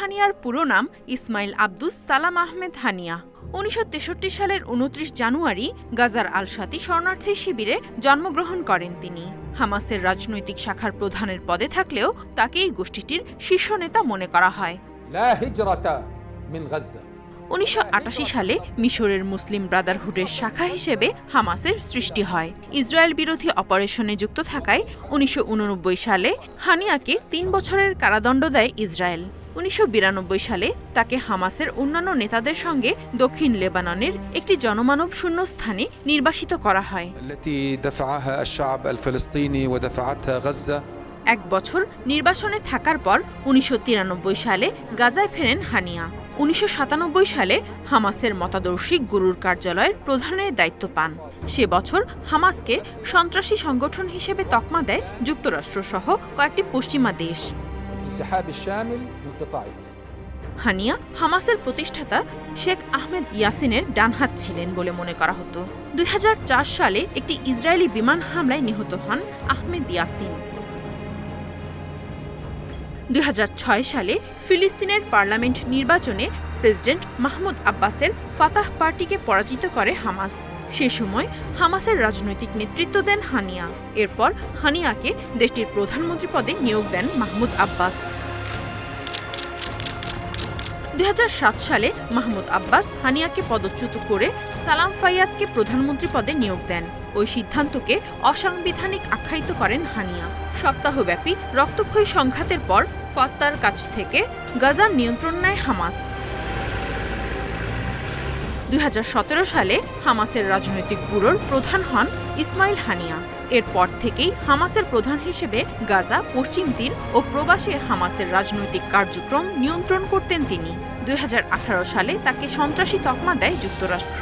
হানিয়ার পুরো নাম ইসমাইল আব্দুস সালাম আহমেদ হানিয়া। ১৯৬৩ সালের ২৯ জানুয়ারি গাজার আল-শাতি শরণার্থী শিবিরে জন্মগ্রহণ করেন তিনি। হামাসের রাজনৈতিক শাখার প্রধানের পদে থাকলেও তাকে এই গোষ্ঠীটির শীর্ষ নেতা মনে করা হয়। ১৯৮৮ সালে মিশরের মুসলিম ব্রাদারহুডের শাখা হিসেবে হামাসের সৃষ্টি হয়। ইসরায়েল বিরোধী অপারেশনে যুক্ত থাকায় ১৯৮৯ সালে হানিয়াকে ৩ বছরের কারাদণ্ড দেয় ইসরায়েল। ১৯৯২ সালে তাকে হামাসের অন্যান্য নেতাদের সঙ্গে দক্ষিণ লেবাননের একটি জনমানব শূন্য স্থানে নির্বাসিত করা হয়। ১ বছর নির্বাসনে থাকার পর ১৯৯৩ সালে গাজায় ফেরেন হানিয়া। ১৯৯৭ সালে হামাসের মতাদর্শী গুরুর কার্যালয়ের প্রধানের দায়িত্ব পান। সে বছর হামাসকে সন্ত্রাসী সংগঠন হিসেবে তকমা দেয় যুক্তরাষ্ট্রসহ কয়েকটি পশ্চিমা দেশ। হানিয়া হামাসের প্রতিষ্ঠাতা শেখ আহমেদ ইয়াসিনের ডানহাত ছিলেন বলে মনে করা হতো। ২০০৪ সালে একটি ইসরায়েলি বিমান হামলায় নিহত হন আহমেদ ইয়াসিন। ২০০৬ সালে ফিলিস্তিনের পার্লামেন্ট নির্বাচনে প্রেসিডেন্ট মাহমুদ আব্বাসের ফাতাহ পার্টিকে পরাজিত করে হামাস। সে সময় হামাসের রাজনৈতিক নেতৃত্ব দেন হানিয়া। এরপর হানিয়াকে দেশটির প্রধানমন্ত্রী পদে নিয়োগ দেন মাহমুদ আব্বাস। ২০০৭ সালে মাহমুদ আব্বাস হানিয়াকে পদচ্যুত করে সালাম ফাইয়াদকে প্রধানমন্ত্রী পদে নিয়োগ দেন। ওই সিদ্ধান্তকে অসাংবিধানিক আখ্যায়িত করেন হানিয়া। সপ্তাহব্যাপী রক্তক্ষয়ী সংঘাতের পর ফাত্তার কাছ থেকে গাজার নিয়ন্ত্রণ নেয় হামাস। ২০১৭ সালে হামাসের রাজনৈতিক ব্যুরোর প্রধান হন ইসমাইল হানিয়া। এরপর থেকেই হামাসের প্রধান হিসেবে গাজা, পশ্চিম তীর ও প্রবাসে হামাসের রাজনৈতিক কার্যক্রম নিয়ন্ত্রণ করতেন তিনি। ২০১৮ সালে তাকে সন্ত্রাসী তকমা দেয় যুক্তরাষ্ট্র।